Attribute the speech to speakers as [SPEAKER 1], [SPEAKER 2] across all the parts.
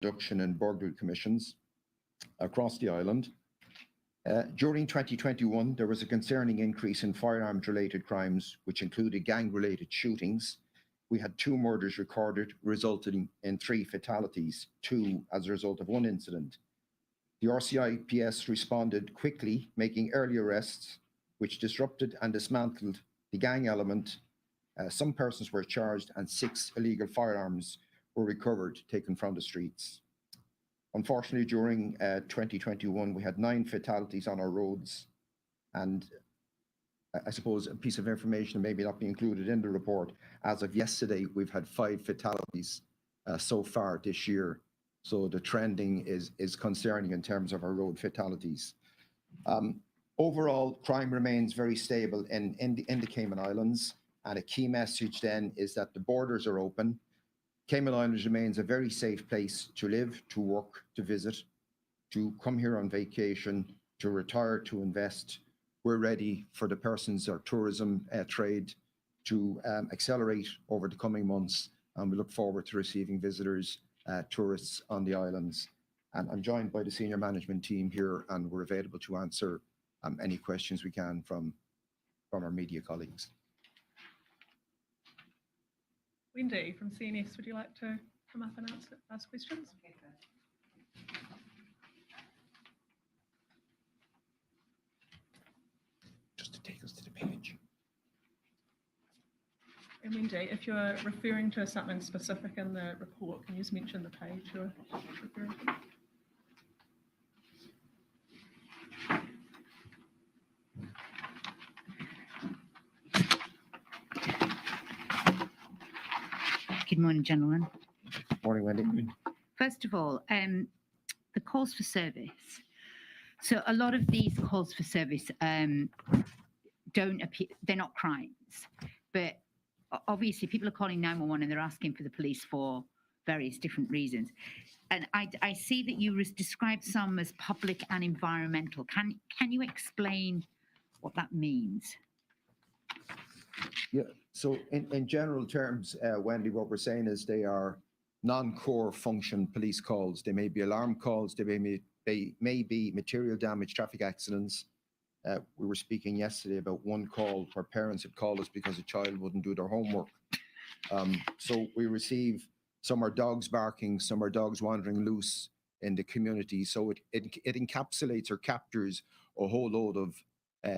[SPEAKER 1] reduction in burglary commissions across the island. During 2021, there was a concerning increase in firearms-related crimes, which included gang-related shootings. We had 2 murders recorded, resulting in 3 fatalities, 2 as a result of one incident. The RCIPS responded quickly, making early arrests, which disrupted and dismantled the gang element. Some persons were charged and 6 illegal firearms were recovered, taken from the streets. Unfortunately, during 2021, we had 9 fatalities on our roads, and I suppose a piece of information maybe not be included in the report. As of yesterday, we've had 5 fatalities so far this year. So the trending is concerning in terms of our road fatalities. Overall, crime remains very stable in the Cayman Islands, and a key message then is that the borders are open. Cayman Islands remains a very safe place to live, to work, to visit, to come here on vacation, to retire, to invest. We're ready for the persons or tourism trade to accelerate over the coming months, and we look forward to receiving visitors, tourists on the islands. And I'm joined by the senior management team here, and we're available to answer any questions we can from our media colleagues.
[SPEAKER 2] Wendy from CNS, would you like to come up and ask questions?
[SPEAKER 1] Just to take us to the page.
[SPEAKER 2] And Wendy, if you're referring to something specific in the report, can you just mention the page you're referring to?
[SPEAKER 3] Good morning, gentlemen.
[SPEAKER 1] Morning, Wendy.
[SPEAKER 3] First of all, the calls for service. So a lot of these calls for service don't appear, they're not crimes, but obviously people are calling 911 and they're asking for the police for various different reasons. And I see that you describe some as public and environmental. Can you explain what that means?
[SPEAKER 1] Yeah, so in general terms, Wendy, what we're saying is they are non-core function police calls. They may be alarm calls, they may be material damage, traffic accidents. We were speaking yesterday about one call where parents had called us because a child wouldn't do their homework. So we receive, some are dogs barking, some are dogs wandering loose in the community. So it encapsulates or captures a whole load of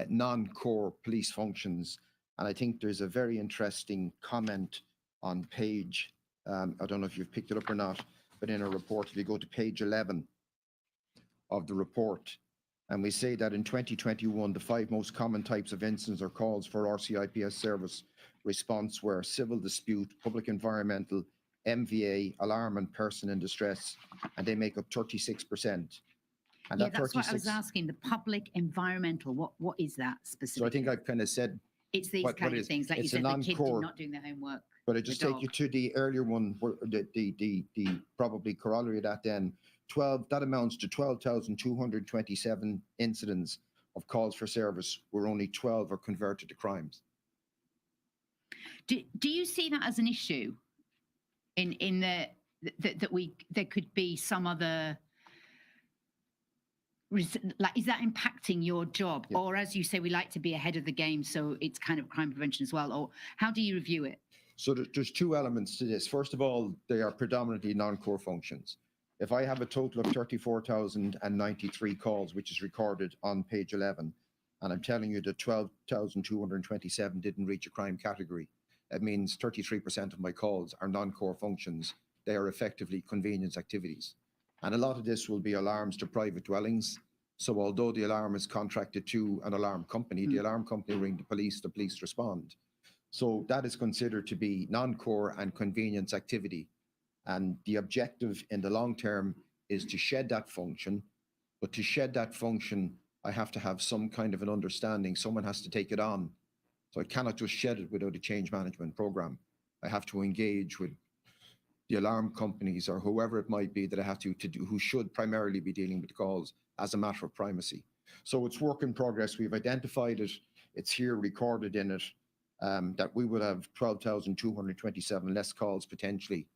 [SPEAKER 1] non-core police functions. And I think there's a very interesting comment on page, I don't know if you've picked it up or not, but in our report, if you go to page 11 of the report, and we say that in 2021, the 5 most common types of incidents or calls for RCIPS service response were civil dispute, public environmental, MVA, alarm and person in distress, and they make up 36%. And
[SPEAKER 3] yeah,
[SPEAKER 1] that
[SPEAKER 3] that's what I was asking, the public environmental, what is that specifically?
[SPEAKER 1] So I think I've kind of said,
[SPEAKER 3] it's these kind of things, like you said, the kids not doing their homework.
[SPEAKER 1] But I just take you to the earlier one, where the probably corollary of that then, that amounts to 12,227 incidents of calls for service, where only 12 are converted to crimes.
[SPEAKER 3] Do you see that as an issue in that there could be some other, like, is that impacting your job? Yeah. Or as you say, we like to be ahead of the game, so it's kind of crime prevention as well, or how do you review it?
[SPEAKER 1] So there's 2 elements to this. First of all, they are predominantly non-core functions. If I have a total of 34,093 calls, which is recorded on page 11, and I'm telling you that 12,227 didn't reach a crime category, that means 33% of my calls are non-core functions. They are effectively convenience activities. And a lot of this will be alarms to private dwellings. So although the alarm is contracted to an alarm company, the alarm company ring the police respond. So that is considered to be non-core and convenience activity. And the objective in the long term is to shed that function. But to shed that function, I have to have some kind of an understanding. Someone has to take it on. So I cannot just shed it without a change management program. I have to engage with the alarm companies or whoever it might be that I have to do, who should primarily be dealing with the calls as a matter of primacy. So it's work in progress. We've identified it. It's here recorded in it, that we would have 12,227 less calls potentially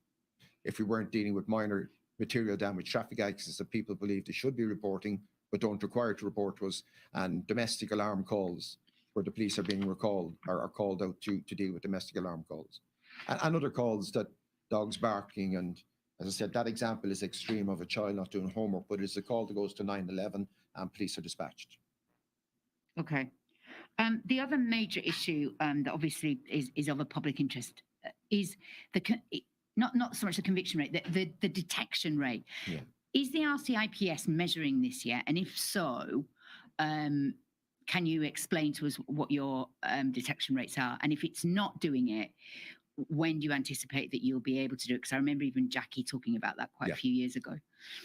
[SPEAKER 1] if we weren't dealing with minor material damage, traffic accidents that people believe they should be reporting but don't require to report to us, and domestic alarm calls where the police are being recalled or are called out to deal with domestic alarm calls. And other calls that dogs barking, and as I said, that example is extreme of a child not doing homework, but it's a call that goes to 911 and police are dispatched.
[SPEAKER 3] Okay. The other major issue that obviously is of a public interest is not so much the conviction rate, the detection rate.
[SPEAKER 1] Yeah.
[SPEAKER 3] Is the RCIPS measuring this yet? And if so, can you explain to us what your detection rates are? And if it's not doing it, when do you anticipate that you'll be able to do it? Because I remember even Jackie talking about that quite a few years ago.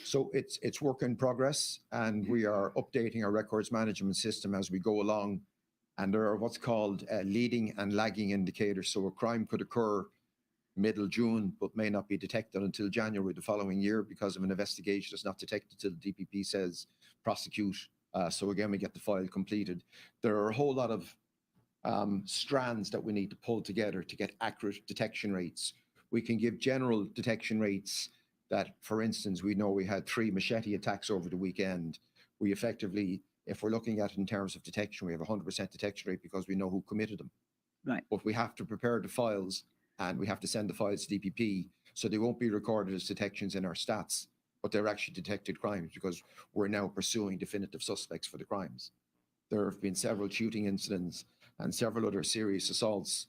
[SPEAKER 1] So it's work in progress, and we are updating our records management system as we go along. And there are what's called leading and lagging indicators. So a crime could occur middle June, but may not be detected until January the following year because of an investigation that's not detected till the DPP says prosecute. So again, we get the file completed. There are a whole lot of strands that we need to pull together to get accurate detection rates. We can give general detection rates that, for instance, we know we had 3 machete attacks over the weekend. We effectively, if we're looking at it in terms of detection, we have a 100% detection rate because we know who committed them.
[SPEAKER 3] Right.
[SPEAKER 1] But we have to prepare the files, and we have to send the files to DPP, so they won't be recorded as detections in our stats, but they're actually detected crimes because we're now pursuing definitive suspects for the crimes. There have been several shooting incidents and several other serious assaults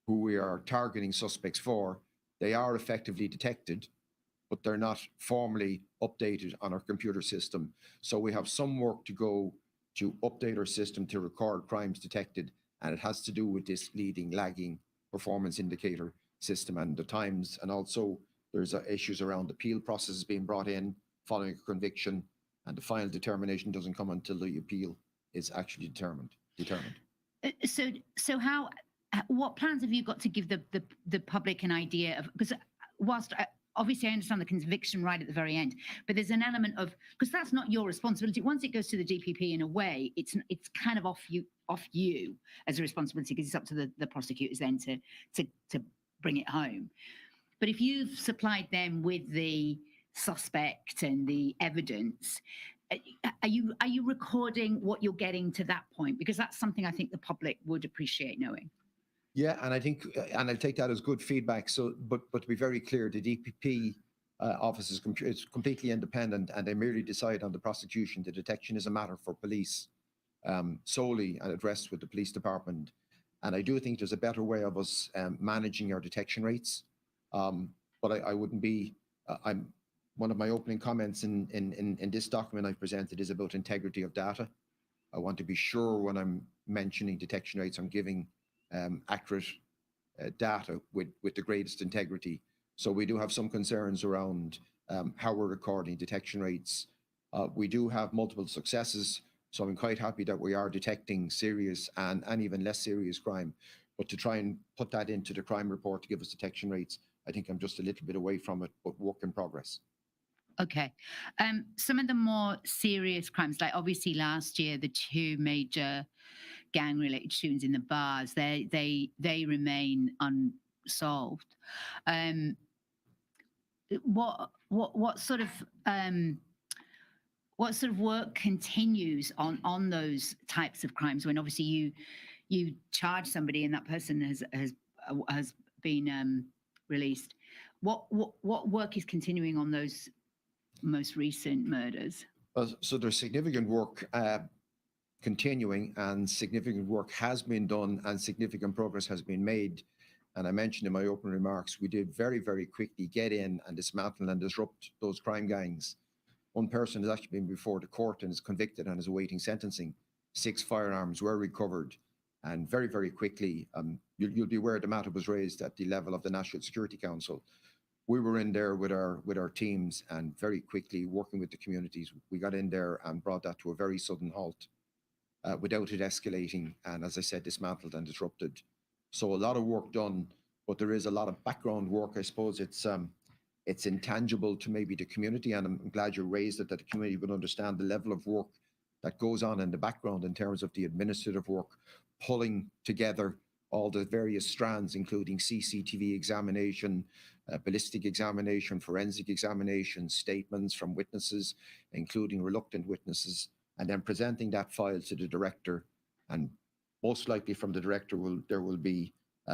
[SPEAKER 1] who we are targeting suspects for. They are effectively detected, but they're not formally updated on our computer system. So we have some work to go to update our system to record crimes detected, and it has to do with this leading, lagging performance indicator system and the times. And also there's issues around appeal processes being brought in following a conviction, and the final determination doesn't come until the appeal is actually determined.
[SPEAKER 3] So what plans have you got to give the public an idea of, because whilst obviously I understand the conviction right at the very end, but there's an element of, because that's not your responsibility. Once it goes to the DPP, in a way, it's kind of off you as a responsibility, because it's up to the prosecutors then to bring it home. But if you've supplied them with the suspect and the evidence, are you recording what you're getting to that point? Because that's something I think the public would appreciate knowing.
[SPEAKER 1] Yeah, and I think, and I'll take that as good feedback. So, but to be very clear, the DPP office is completely independent, and they merely decide on the prosecution. The detection is a matter for police solely, and addressed with the police department. And I do think there's a better way of us managing our detection rates. But I wouldn't be. I'm one of my opening comments in this document I presented is about integrity of data. I want to be sure when I'm mentioning detection rates, I'm giving accurate data with the greatest integrity. So we do have some concerns around how we're recording detection rates. We do have multiple successes, so I'm quite happy that we are detecting serious and even less serious crime. But to try and put that into the crime report to give us detection rates, I think I'm just a little bit away from it, but work in progress.
[SPEAKER 3] Okay. Some of the more serious crimes, like obviously last year, the 2 major gang-related shootings in the bars, they remain unsolved. What sort of work continues on those types of crimes when obviously you charge somebody and that person has been released? What work is continuing on those most recent murders?
[SPEAKER 1] So there's significant work continuing, and significant work has been done, and significant progress has been made. And I mentioned in my opening remarks, we did very, very quickly get in and dismantle and disrupt those crime gangs. One person has actually been before the court and is convicted and is awaiting sentencing. 6 firearms were recovered, and very, very quickly, you'll be aware the matter was raised at the level of the National Security Council. We were in there with our teams, and very quickly working with the communities, we got in there and brought that to a very sudden halt without it escalating. And as I said, dismantled and disrupted. So a lot of work done, but there is a lot of background work. I suppose it's intangible to maybe the community, and I'm glad you raised it, that the community would understand the level of work that goes on in the background in terms of the administrative work, pulling together all the various strands, including CCTV examination, ballistic examination, forensic examination, statements from witnesses, including reluctant witnesses, and then presenting that file to the director. And most likely from the director, there will be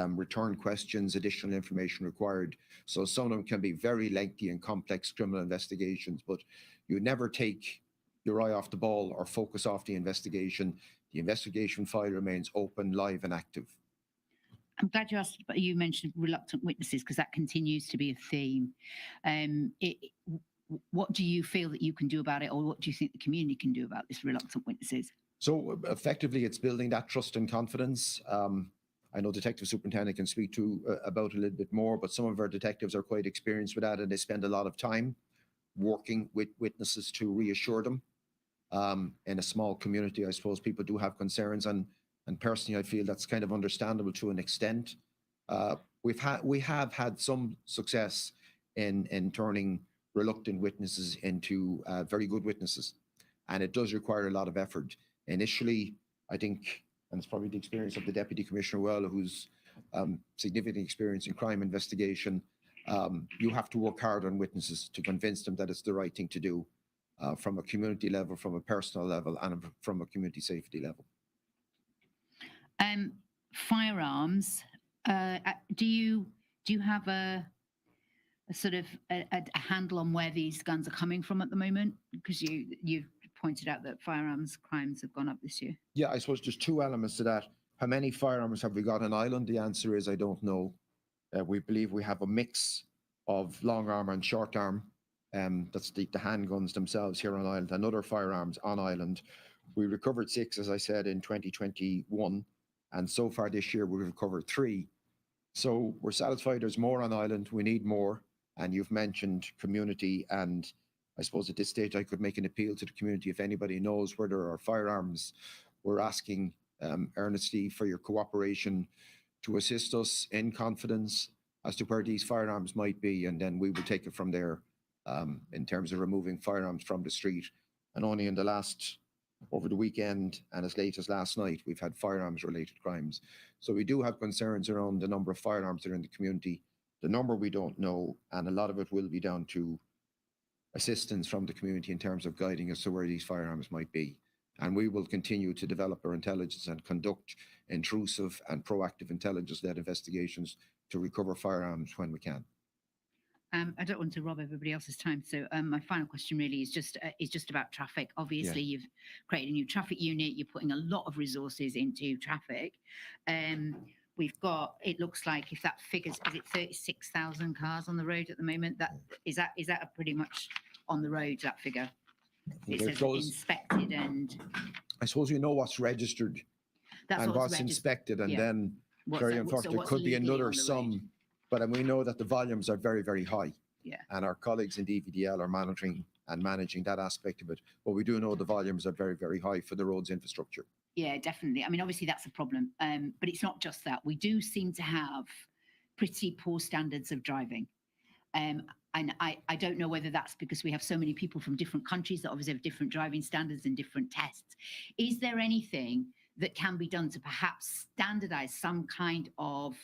[SPEAKER 1] return questions, additional information required. So some of them can be very lengthy and complex criminal investigations, but you never take your eye off the ball or focus off the investigation. The investigation file remains open, live, and active.
[SPEAKER 3] I'm glad you asked, but you mentioned reluctant witnesses because that continues to be a theme. What do you feel that you can do about it, or what do you think the community can do about this reluctant witnesses?
[SPEAKER 1] So effectively, it's building that trust and confidence. I know Detective Superintendent can speak about it a little bit more, but some of our detectives are quite experienced with that, and they spend a lot of time working with witnesses to reassure them. In a small community, I suppose people do have concerns, and personally, I feel that's kind of understandable to an extent. We have had some success in turning reluctant witnesses into very good witnesses, and it does require a lot of effort. Initially, I think, and it's probably the experience of the Deputy Commissioner well, who's significant experience in crime investigation, you have to work hard on witnesses to convince them that it's the right thing to do from a community level, from a personal level, and from a community safety level.
[SPEAKER 3] Firearms, do you have a sort of a handle on where these guns are coming from at the moment? Because you've pointed out that firearms crimes have gone up this year. Yeah,
[SPEAKER 1] I suppose there's two elements to that. How many firearms have we got on Ireland? The answer is I don't know. We believe we have a mix of long arm and short arm. That's the handguns themselves here on Ireland and other firearms on Ireland. We recovered 6, as I said, in 2021. And so far this year, we've recovered 3. So we're satisfied there's more on Ireland. We need more. And you've mentioned community. And I suppose at this stage, I could make an appeal to the community. If anybody knows where there are firearms, we're asking earnestly for your cooperation to assist us in confidence as to where these firearms might be. And then we will take it from there in terms of removing firearms from the street. And only in the over the weekend and as late as last night, we've had firearms related crimes. So we do have concerns around the number of firearms that are in the community. The number we don't know, and a lot of it will be down to assistance from the community in terms of guiding us to where these firearms might be. And we will continue to develop our intelligence and conduct intrusive and proactive intelligence-led investigations to recover firearms when we can.
[SPEAKER 3] I don't want to rob everybody else's time, so my final question really is just about traffic. Obviously, You've created a new traffic unit. You're putting a lot of resources into traffic. We've got. It looks like if that figures, is it 36,000 cars on the road at the moment? Is that a pretty much on the road, that figure? It says inspected and.
[SPEAKER 1] I suppose you know what's registered and what's inspected, and then very unfortunately there could be another sum. But we know that the volumes are very, very high. Yeah. And our colleagues in DVDL are monitoring and managing that aspect of it. But we do know the volumes are very, very high for the roads infrastructure. Yeah, definitely. I mean, obviously that's a problem. But it's not just that. We do seem to have pretty poor standards of driving. And I don't know whether that's because we have so many people from different countries that obviously have different driving standards and different tests. Is there anything that can be done to perhaps standardize some kind of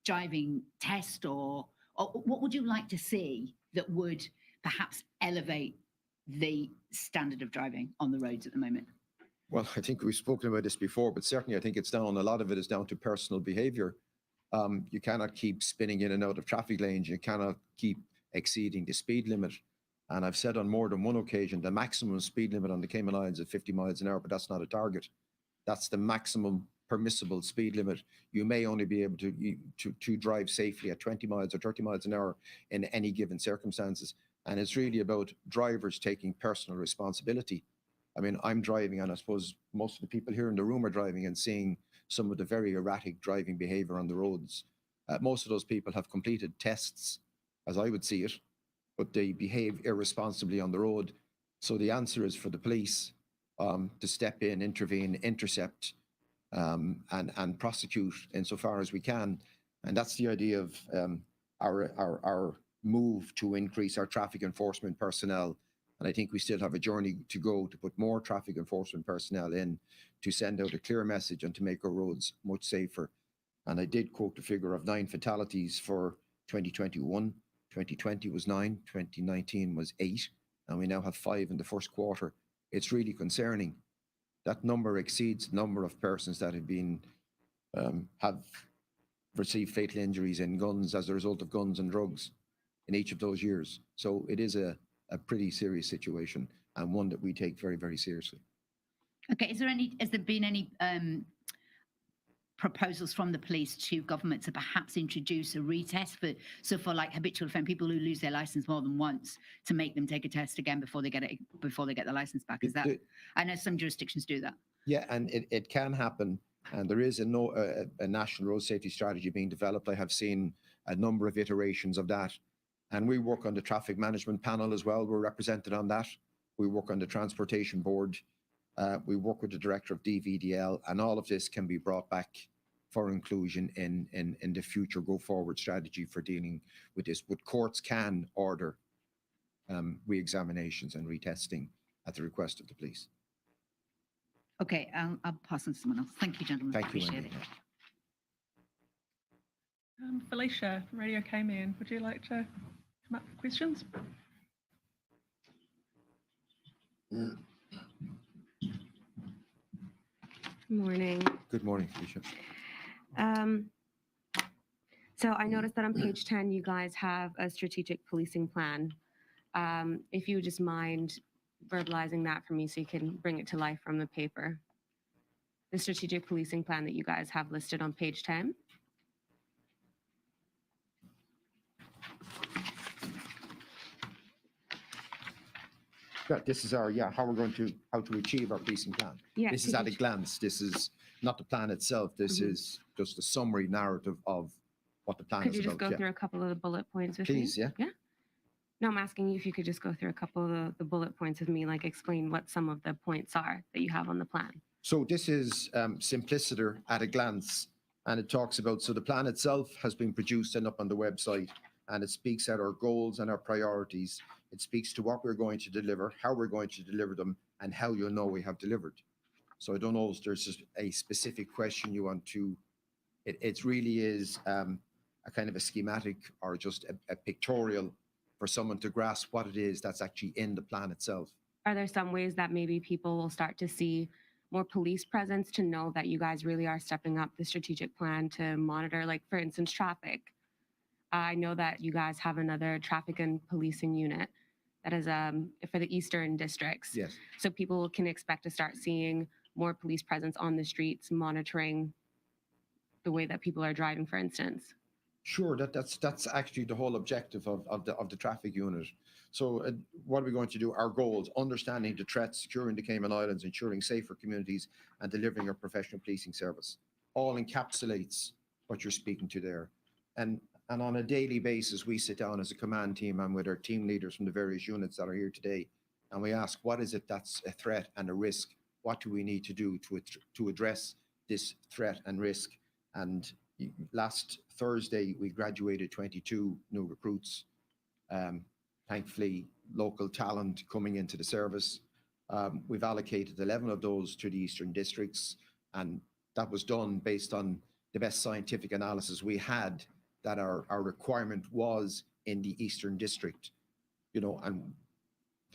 [SPEAKER 1] driving test, or what would you like to see that would perhaps elevate the standard of driving on the roads at the moment? Well, I think we've spoken about this before, but certainly I think a lot of it is down to personal behavior. You cannot keep spinning in and out of traffic lanes. You cannot keep exceeding the speed limit. And I've said on more than one occasion, the maximum speed limit on the Cayman Islands is 50 miles an hour, but that's not a target. That's the maximum permissible speed limit. You may only be able to drive safely at 20 miles or 30 miles an hour in any given circumstances. And it's really about drivers taking personal responsibility. I mean, I'm driving, and I suppose most of the people here in the room are driving and seeing some of the very erratic driving behavior on the roads. Most of those people have completed tests, as I would see it, but they behave irresponsibly on the road. So the answer is for the police to step in, intervene, intercept, and prosecute insofar as we can. And that's the idea of our move to increase our traffic enforcement personnel. And I think we still have a journey to go to put more traffic enforcement personnel in, to send out a clear message and to make our roads much safer. And I did quote the figure of 9 fatalities for 2021. 2020 was 9, 2019 was 8, and we now have 5 in the first quarter. It's really concerning. That number exceeds the number of persons that have been have received fatal injuries in guns as a result of guns and drugs in each of those years. So it is a pretty serious situation, and one that we take very, very seriously.
[SPEAKER 3] Okay, has there been any proposals from the police to government to perhaps introduce a retest for like habitual offender people who lose their license more than once, to make them take a test again before they get the license back? Is that, I know some jurisdictions do that. Yeah,
[SPEAKER 1] and it can happen, and there is a national road safety strategy being developed. I have seen a number of iterations of that, and we work on the traffic management panel as well. We're represented on that. We work on the transportation board. We work with the director of DVDL, and all of this can be brought back for inclusion in the future go forward strategy for dealing with this. But courts can order re-examinations and retesting at the request of the police.
[SPEAKER 3] Okay, I'll pass on to someone else. Thank you, gentlemen.
[SPEAKER 1] Thank you,
[SPEAKER 3] Appreciate it.
[SPEAKER 2] Felicia from Radio Cayman, would you like to come up for questions?
[SPEAKER 4] Good morning.
[SPEAKER 1] Good morning, Felicia.
[SPEAKER 4] So I noticed that on page 10, you guys have a strategic policing plan. If you would just mind verbalizing that for me so you can bring it to life from the paper. The strategic policing plan that you guys have listed on page 10.
[SPEAKER 1] This is our, how we're going to, how to achieve our policing plan.
[SPEAKER 4] Yeah,
[SPEAKER 1] this is at a glance. This is not the plan itself. This is just a summary narrative of what the plan is about.
[SPEAKER 4] Could you just go through a couple of the bullet points with me?
[SPEAKER 1] Please, yeah.
[SPEAKER 4] Yeah. No, I'm asking you if you could just go through a couple of the bullet points with me, like explain what some of the points are that you have on the plan.
[SPEAKER 1] So this is simpliciter at a glance, and it talks about, so the plan itself has been produced and up on the website, and it speaks at our goals and our priorities. It speaks to what we're going to deliver, how we're going to deliver them, and how you'll know we have delivered. So I don't know if there's just a specific question you want to, it really is a kind of a schematic or just a pictorial for someone to grasp what it is that's actually in the plan itself.
[SPEAKER 4] Are there some ways that maybe people will start to see more police presence to know that you guys really are stepping up the strategic plan to monitor, like for instance, traffic? I know that you guys have another traffic and policing unit that is for the eastern districts.
[SPEAKER 1] Yes.
[SPEAKER 4] So people can expect to start seeing more police presence on the streets, monitoring the way that people are driving, for instance.
[SPEAKER 1] Sure, that's actually the whole objective of the traffic unit. So what are we going to do? Our goals: understanding the threats, securing the Cayman Islands, ensuring safer communities, and delivering a professional policing service. All encapsulates what you're speaking to there. And on a daily basis, we sit down as a command team and with our team leaders from the various units that are here today, and we ask, what is it that's a threat and a risk? What do we need to do to address this threat and risk? And last Thursday, we graduated 22 new recruits. Thankfully, local talent coming into the service. We've allocated 11 of those to the Eastern Districts, and that was done based on the best scientific analysis we had, that our requirement was in the Eastern District, and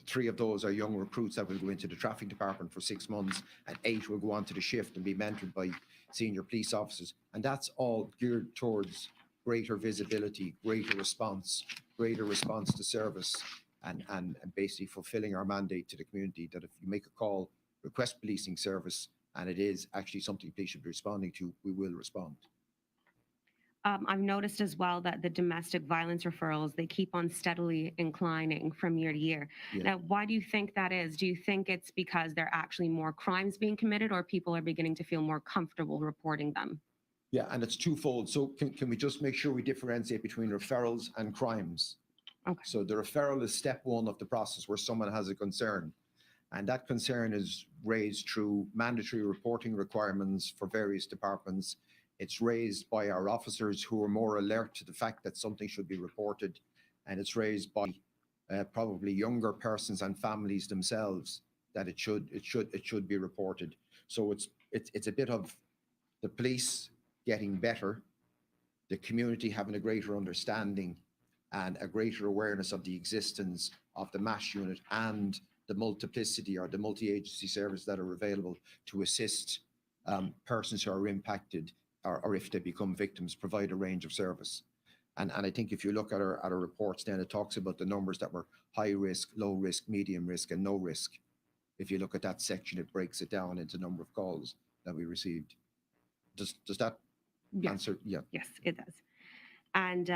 [SPEAKER 1] 3 of those are young recruits that will go into the traffic department for 6 months, and 8 will go on to the shift and be mentored by senior police officers. And that's all geared towards greater visibility, greater response to service, and basically fulfilling our mandate to the community that if you make a call, request policing service, and it is actually something police should be responding to, we will respond.
[SPEAKER 4] I've noticed as well that the domestic violence referrals, they keep on steadily inclining from year to year.
[SPEAKER 1] Yeah.
[SPEAKER 4] Now, why do you think that is? Do you think it's because there are actually more crimes being committed, or people are beginning to feel more comfortable reporting them?
[SPEAKER 1] Yeah, and it's twofold. So can we just make sure we differentiate between referrals and crimes?
[SPEAKER 4] Okay.
[SPEAKER 1] So the referral is step 1 of the process, where someone has a concern. And that concern is raised through mandatory reporting requirements for various departments. It's raised by our officers who are more alert to the fact that something should be reported. And it's raised by probably younger persons and families themselves that it should be reported. So it's a bit of the police getting better, the community having a greater understanding, and a greater awareness of the existence of the MASH unit and the multiplicity or the multi-agency services that are available to assist persons who are impacted or if they become victims, provide a range of service. And I think if you look at our reports, then it talks about the numbers that were high risk, low risk, medium risk, and no risk. If you look at that section, it breaks it down into number of calls that we received. Does that
[SPEAKER 4] Yes.
[SPEAKER 1] answer? Yeah.
[SPEAKER 4] Yes, it does. And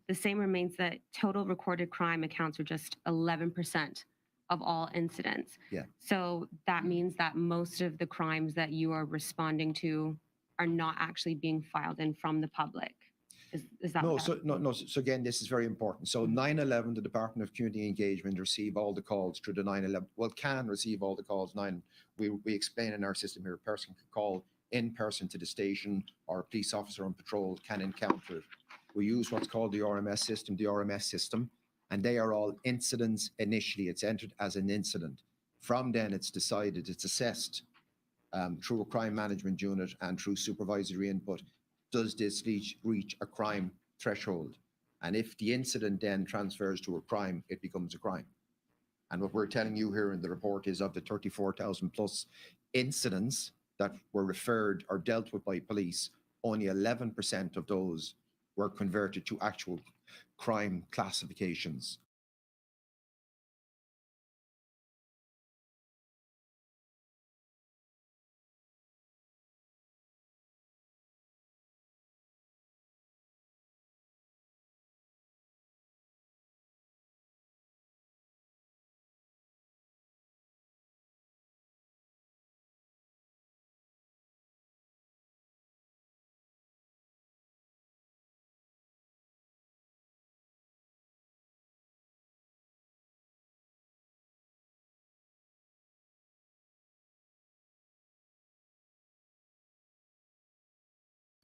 [SPEAKER 4] the same remains that total recorded crime accounts for just 11% of all incidents.
[SPEAKER 1] Yeah.
[SPEAKER 4] So that means that most of the crimes that you are responding to are not actually being filed in from the public. Is that
[SPEAKER 1] No,
[SPEAKER 4] what that-
[SPEAKER 1] no. So again, this is very important. So 9/11, the Department of Community Engagement receive all the calls through the 9/11. Well, can receive all the calls. We explain in our system here, a person can call in person to the station, or a police officer on patrol can encounter it. We use what's called the RMS system, and they are all incidents initially. It's entered as an incident. From then, it's decided, it's assessed through a crime management unit and through supervisory input. Does this reach a crime threshold? And if the incident then transfers to a crime, it becomes a crime. And what we're telling you here in the report is of the 34,000 plus incidents that were referred or dealt with by police, only 11% of those were converted to actual crime classifications.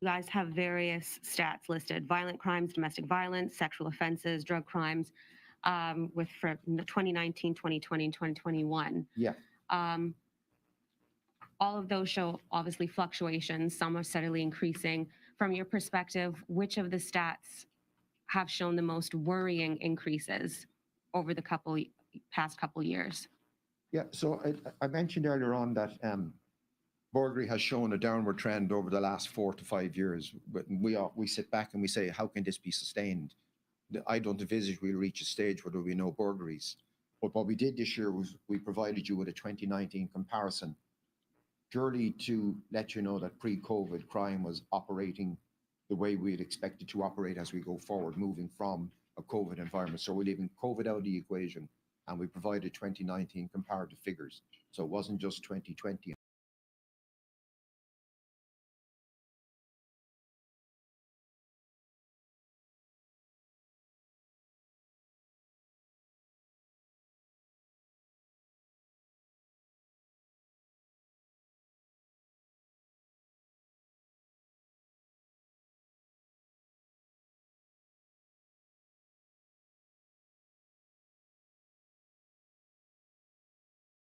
[SPEAKER 4] You guys have various stats listed: violent crimes, domestic violence, sexual offenses, drug crimes, with for 2019, 2020, and 2021.
[SPEAKER 1] Yeah.
[SPEAKER 4] All of those show obviously fluctuations. Some are steadily increasing. From your perspective, which of the stats have shown the most worrying increases over the past couple years?
[SPEAKER 1] Yeah, so I mentioned earlier on that burglary has shown a downward trend over the last 4 to 5 years. But we sit back and we say, how can this be sustained? I don't envisage we'll reach a stage where there will be no burglaries. But what we did this year was we provided you with a 2019 comparison, purely to let you know that pre-COVID crime was operating the way we'd expect it to operate as we go forward, moving from a COVID environment. So we're leaving COVID out of the equation, and we provided 2019 comparative figures. So it wasn't just 2020.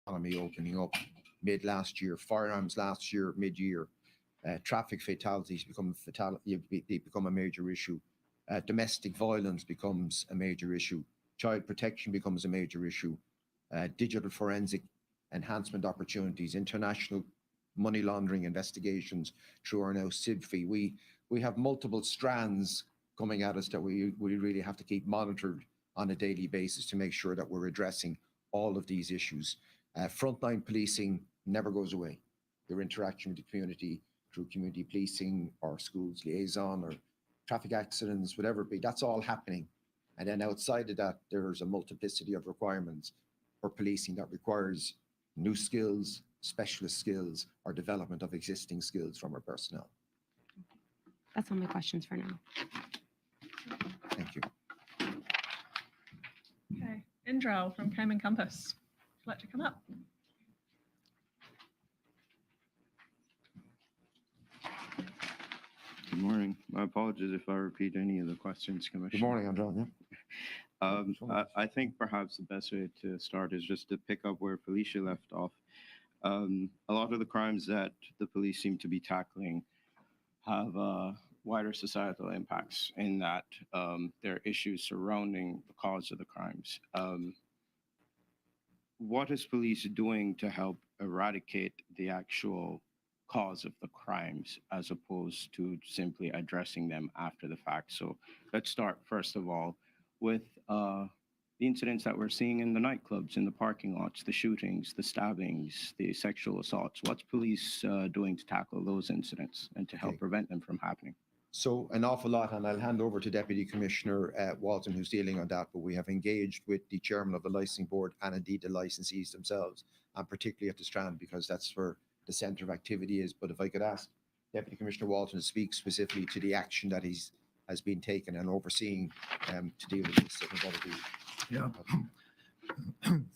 [SPEAKER 1] Economy opening up mid last year, firearms last year, mid-year, traffic fatalities become a major issue. Domestic violence becomes a major issue. Child protection becomes a major issue. Digital forensic enhancement opportunities, international money laundering investigations through our now CIBFI. We have multiple strands coming at us that we really have to keep monitored on a daily basis to make sure that we're addressing all of these issues. Frontline policing never goes away. Your interaction with the community through community policing or schools liaison or traffic accidents, whatever it be, that's all happening. And then outside of that, there's a multiplicity of requirements for policing that requires new skills, specialist skills, or development of existing skills from our personnel.
[SPEAKER 4] That's all my questions for now.
[SPEAKER 1] Thank you.
[SPEAKER 2] Okay, Indrel from Cayman Compass. Would you like to come up?
[SPEAKER 5] Good morning. My apologies if I repeat any of the questions, Commissioner.
[SPEAKER 1] Good morning, Andrew. Yeah.
[SPEAKER 5] I think perhaps the best way to start is just to pick up where Felicia left off. A lot of the crimes that the police seem to be tackling have wider societal impacts in that there are issues surrounding the cause of the crimes. What is police doing to help eradicate the actual cause of the crimes as opposed to simply addressing them after the fact? So let's start first of all with the incidents that we're seeing in the nightclubs, in the parking lots, the shootings, the stabbings, the sexual assaults. What's police doing to tackle those incidents and to help
[SPEAKER 1] Okay.
[SPEAKER 5] prevent them from happening?
[SPEAKER 1] So an awful lot, and I'll hand over to Deputy Commissioner Walton, who's dealing on that, but we have engaged with the chairman of the licensing board and indeed the licensees themselves, and particularly at the Strand, because that's where the centre of activity is. But if I could ask Deputy Commissioner Walton to speak specifically to the action that has been taken and overseeing to deal with this.
[SPEAKER 6] Yeah.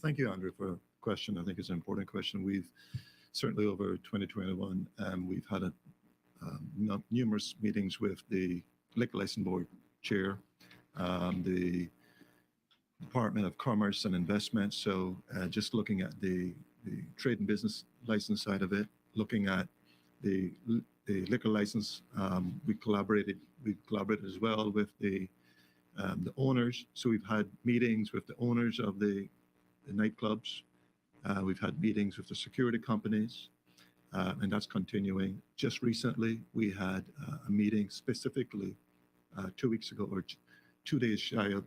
[SPEAKER 6] Thank you, Andrew, for the question. I think it's an important question. We've certainly over 2021, we've had numerous meetings with the Liquor License Board Chair, the Department of Commerce and Investment. So just looking at the trade and business license side of it, looking at the liquor license, we've collaborated as well with the owners. So we've had meetings with the owners of the nightclubs. We've had meetings with the security companies, and that's continuing. Just recently, we had a meeting specifically 2 weeks ago, or 2 days shy of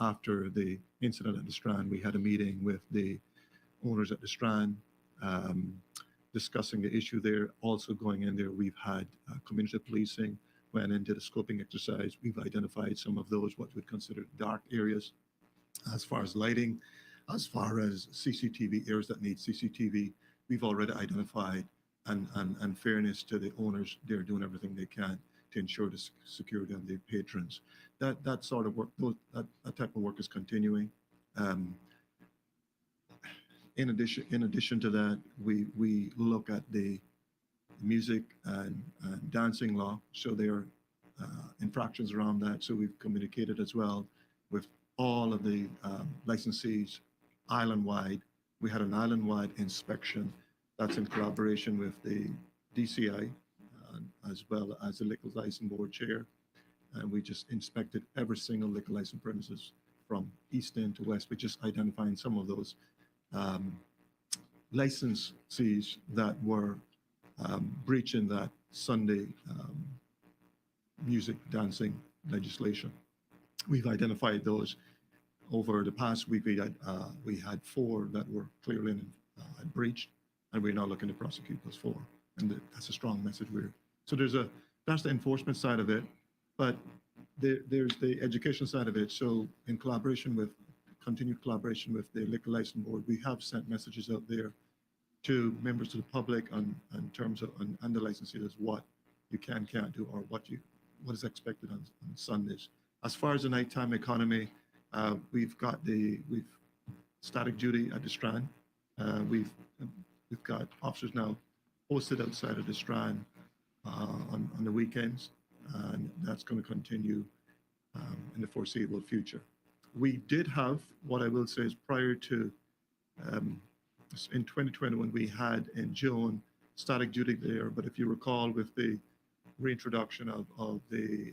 [SPEAKER 6] after the incident at the Strand. We had a meeting with the owners at the Strand, discussing the issue there. Also going in there, we've had community policing, went into the scoping exercise. We've identified some of those what we'd consider dark areas as far as lighting, as far as CCTV, areas that need CCTV. We've already identified, and fairness to the owners, they're doing everything they can to ensure the security of their patrons. That sort of work, that type of work is continuing. In addition to that, we look at the music and dancing law. So there are infractions around that. So we've communicated as well with all of the licensees island-wide. We had an island-wide inspection that's in collaboration with the DCI as well as the Liquor License Board Chair. And we just inspected every single liquor license premises from east end to west. We're just identifying some of those licensees that were breaching that Sunday music dancing legislation. We've identified those. Over the past week, we had 4 that were clearly had breached, and we're now looking to prosecute those 4. And that's a strong message. So that's the enforcement side of it, but there's the education side of it. So in continued collaboration with the Liquor License Board, we have sent messages out there to members of the public in terms of the licensees as what you can't do, or what is expected on Sundays. As far as the nighttime economy, we've static duty at the Strand. We've got officers now posted outside of the Strand on the weekends, and that's going to continue in the foreseeable future. We did have, what I will say is, prior to in 2021, we had in June static duty there, but if you recall, with the reintroduction of the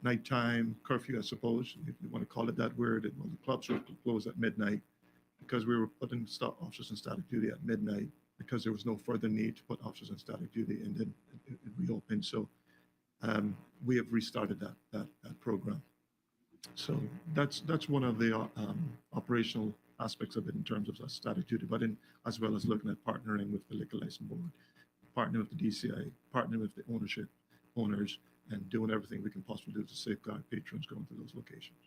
[SPEAKER 6] nighttime curfew, I suppose, if you want to call it that word, the clubs were closed at midnight because we were putting officers in static duty at midnight because there was no further need to put officers in static duty, and then it reopened. So we have restarted that program. So that's one of the operational aspects of it in terms of static duty, but as well as looking at partnering with the Liquor License Board, partnering with the DCI, partnering with the owners, and doing everything we can possibly do to safeguard patrons going to those locations.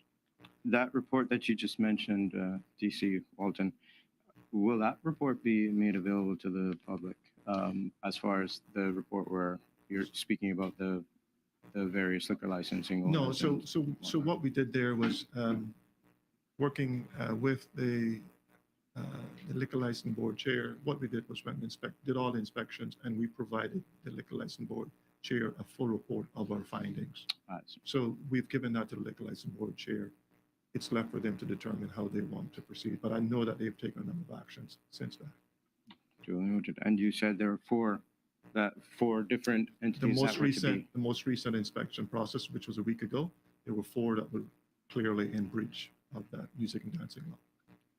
[SPEAKER 5] That report that you just mentioned, DC Walton, will that report be made available to the public as far as the report where you're speaking about the various liquor licensing?
[SPEAKER 6] No, so what we did there was working with the Liquor License Board Chair. What we did was did all the inspections, and we provided the Liquor License Board Chair a full report of our findings. So we've given that to the Liquor License Board Chair. It's left for them to determine how they want to proceed, but I know that they've taken a number of actions since that.
[SPEAKER 5] Duly noted. And you said there are 4 that for different
[SPEAKER 6] The
[SPEAKER 5] entities that were to be?
[SPEAKER 6] most recent inspection process, which was a week ago, there were 4 that were clearly in breach of that music and dancing law.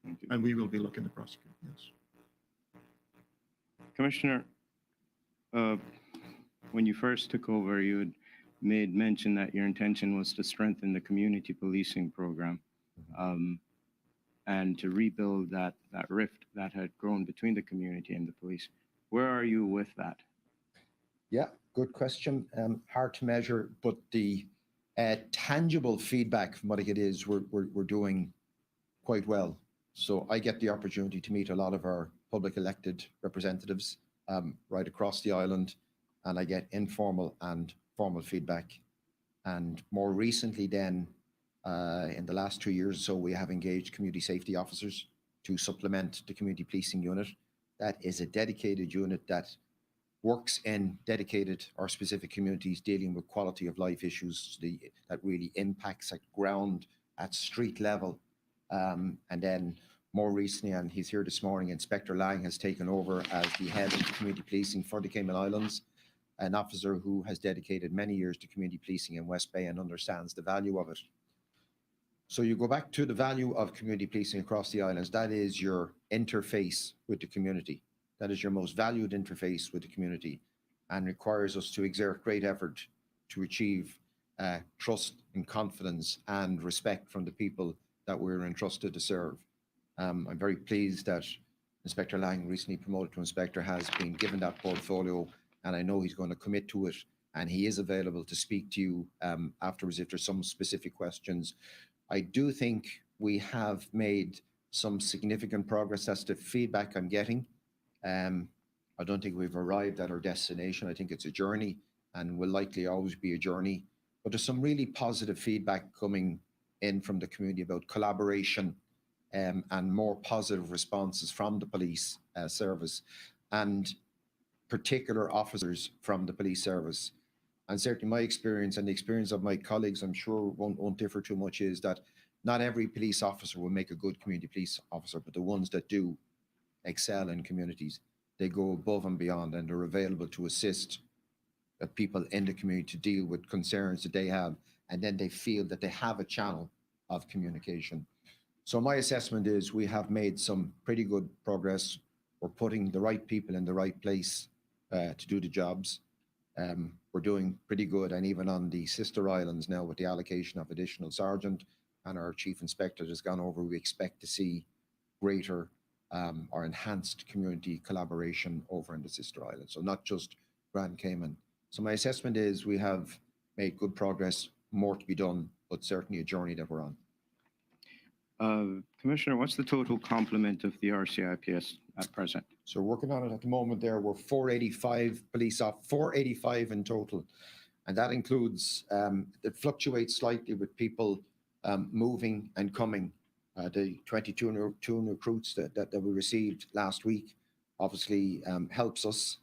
[SPEAKER 5] Thank you.
[SPEAKER 6] And we will be looking to prosecute, yes.
[SPEAKER 5] Commissioner, when you first took over, you had made mention that your intention was to strengthen the community policing program and to rebuild that rift that had grown between the community and the police. Where are you with that?
[SPEAKER 1] Yeah, good question. Hard to measure, but the tangible feedback from what it is, we're doing quite well. So I get the opportunity to meet a lot of our public elected representatives right across the island, and I get informal and formal feedback. And more recently then, in the last 2 years or so, we have engaged community safety officers to supplement the community policing unit. That is a dedicated unit that works in dedicated or specific communities dealing with quality of life issues that really impacts at ground, at street level. And then more recently, and he's here this morning, Inspector Lang has taken over as the head of community policing for the Cayman Islands, an officer who has dedicated many years to community policing in West Bay and understands the value of it. So you go back to the value of community policing across the islands. That is your interface with the community. That is your most valued interface with the community, and requires us to exert great effort to achieve trust and confidence and respect from the people that we're entrusted to serve. I'm very pleased that Inspector Lang, recently promoted to Inspector, has been given that portfolio, and I know he's going to commit to it, and he is available to speak to you afterwards if there's some specific questions. I do think we have made some significant progress. That's the feedback I'm getting. I don't think we've arrived at our destination. I think it's a journey and will likely always be a journey. But there's some really positive feedback coming in from the community about collaboration and more positive responses from the police service and particular officers from the police service. And certainly my experience and the experience of my colleagues, I'm sure won't differ too much, is that not every police officer will make a good community police officer, but the ones that do excel in communities, they go above and beyond, and they're available to assist people in the community to deal with concerns that they have, and then they feel that they have a channel of communication. So my assessment is we have made some pretty good progress. We're putting the right people in the right place to do the jobs. We're doing pretty good, and even on the sister islands now with the allocation of additional sergeant, and our chief inspector has gone over, we expect to see greater or enhanced community collaboration over in the sister islands. So not just Grand Cayman. So my assessment is we have made good progress, more to be done, but certainly a journey that we're on.
[SPEAKER 5] Commissioner, what's the total complement of the RCIPS at present?
[SPEAKER 1] So we're working on it at the moment there. We're 485 485 in total. And that includes, it fluctuates slightly with people moving and coming. The 22 new recruits that we received last week obviously helps us.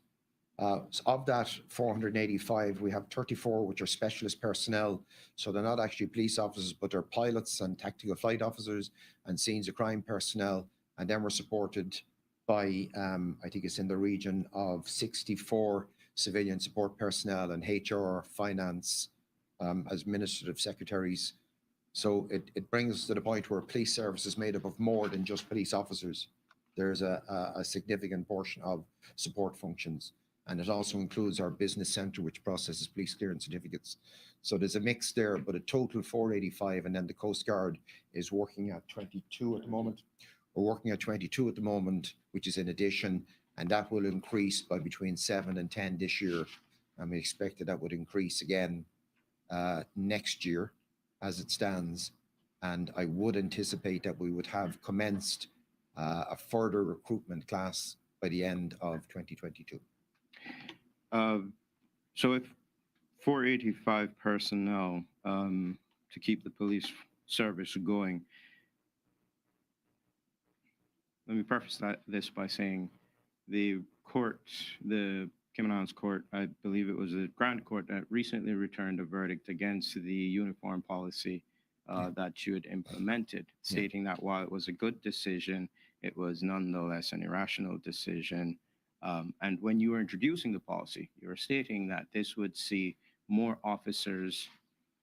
[SPEAKER 1] So of that 485, we have 34 which are specialist personnel. So they're not actually police officers, but they're pilots and tactical flight officers and scenes of crime personnel. And then we're supported by, I think it's in the region of 64 civilian support personnel and HR, finance, as administrative secretaries. So it brings us to the point where police service is made up of more than just police officers. There's a significant portion of support functions. And it also includes our business centre, which processes police clearance certificates. So there's a mix there, but a total 485. And then the Coast Guard is working at 22 at the moment. We're working at 22 at the moment, which is in addition, and that will increase by between 7 and 10 this year. And we expect that would increase again next year as it stands. And I would anticipate that we would have commenced a further recruitment class by the end of 2022.
[SPEAKER 5] So if 485 personnel to keep the police service going, let me preface this by saying the court, the Cayman Islands court, I believe it was the Grand Court that recently returned a verdict against the uniform policy that you had implemented, stating that while it was a good decision, it was nonetheless an irrational decision And when you were introducing the policy, you were stating that this would see more officers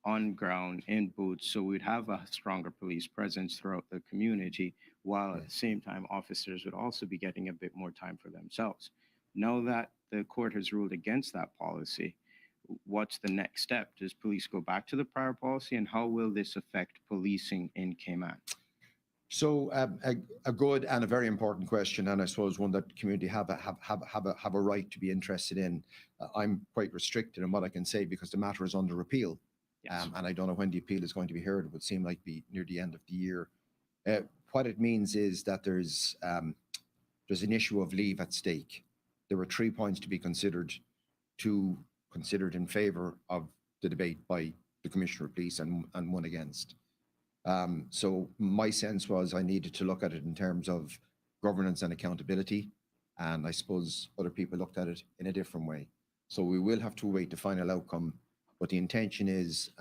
[SPEAKER 5] on ground in booths, so we'd have a stronger police presence throughout the community, while at the same time, officers would also be getting a bit more time for themselves. Now that the court has ruled against that policy, what's the next step? Does police go back to the prior policy, and how will this affect policing in Cayman?
[SPEAKER 1] So a good and a very important question, and I suppose one that the community have a right to be interested in. I'm quite restricted in what I can say because the matter is under appeal,
[SPEAKER 5] Yes.
[SPEAKER 1] and I don't know when the appeal is going to be heard. It would seem like be near the end of the year. What it means is that there's an issue of leave at stake. There were 3 points to be considered, 2 considered in favour of the debate by the Commissioner of Police and 1 against. So my sense was I needed to look at it in terms of governance and accountability, and I suppose other people looked at it in a different way. So we will have to wait the final outcome, but the intention is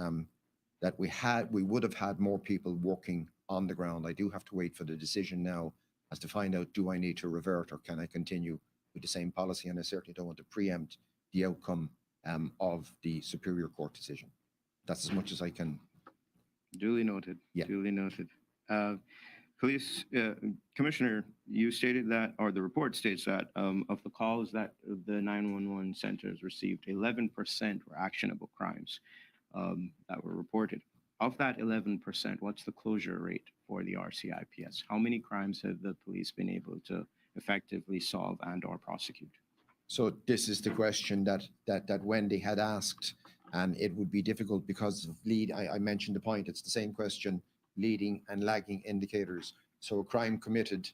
[SPEAKER 1] that we would have had more people working on the ground. I do have to wait for the decision now as to find out, do I need to revert or can I continue with the same policy? And I certainly don't want to preempt the outcome of the Superior Court decision. That's as much as I can.
[SPEAKER 5] Duly noted.
[SPEAKER 1] Yeah.
[SPEAKER 5] Duly noted. Police Commissioner, you stated that, or the report states that of the calls that the 911 centers received, 11% were actionable crimes that were reported. Of that 11%, what's the closure rate for the RCIPS? How many crimes have the police been able to effectively solve and or prosecute?
[SPEAKER 1] So this is the question that Wendy had asked, and it would be difficult because of I mentioned the point, it's the same question, leading and lagging indicators. So a crime committed,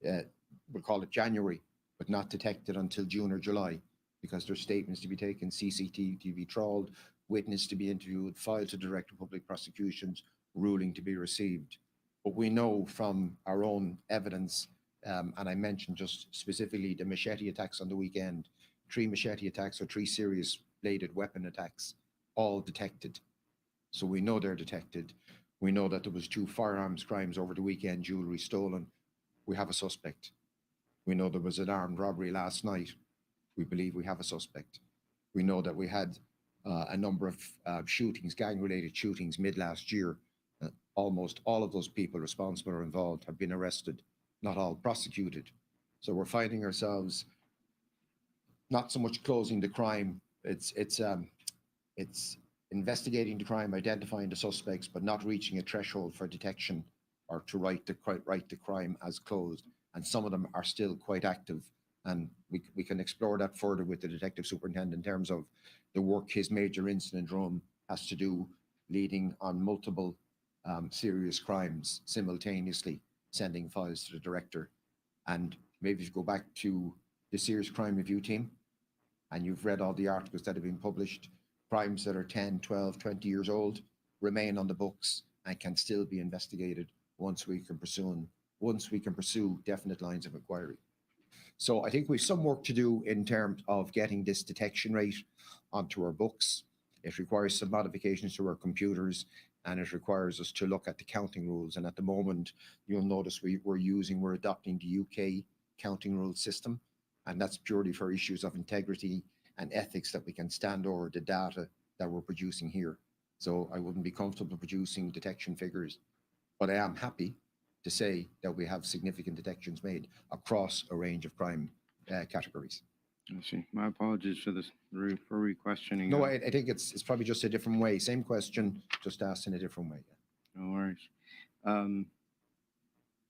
[SPEAKER 1] we'll call it January, but not detected until June or July, because there's statements to be taken, CCTV trawled, witness to be interviewed, filed to Director of Public Prosecutions, ruling to be received. But we know from our own evidence, and I mentioned just specifically the machete attacks on the weekend, 3 machete attacks or 3 serious bladed weapon attacks, all detected. So we know they're detected. We know that there was 2 firearms crimes over the weekend, jewelry stolen. We have a suspect. We know there was an armed robbery last night. We believe we have a suspect. We know that we had a number of shootings, gang-related shootings mid last year. Almost all of those people responsible or involved have been arrested, not all prosecuted. So we're finding ourselves not so much closing the crime, it's investigating the crime, identifying the suspects, but not reaching a threshold for detection or to write the crime as closed. And some of them are still quite active. And we can explore that further with the detective superintendent in terms of the work his major incident room has to do, leading on multiple serious crimes simultaneously, sending files to the director. And maybe if you go back to the serious crime review team, and you've read all the articles that have been published, crimes that are 10, 12, 20 years old remain on the books and can still be investigated once we can pursue definite lines of inquiry. So I think we've some work to do in terms of getting this detection rate onto our books. It requires some modifications to our computers, and it requires us to look at the counting rules. And at the moment, you'll notice we're adopting the UK counting rule system, and that's purely for issues of integrity and ethics, that we can stand over the data that we're producing here. So I wouldn't be comfortable producing detection figures, but I am happy to say that we have significant detections made across a range of crime categories.
[SPEAKER 5] I see. My apologies for this for re-questioning.
[SPEAKER 1] No, I think it's probably just a different way. Same question, just asked in a different way.
[SPEAKER 5] No worries.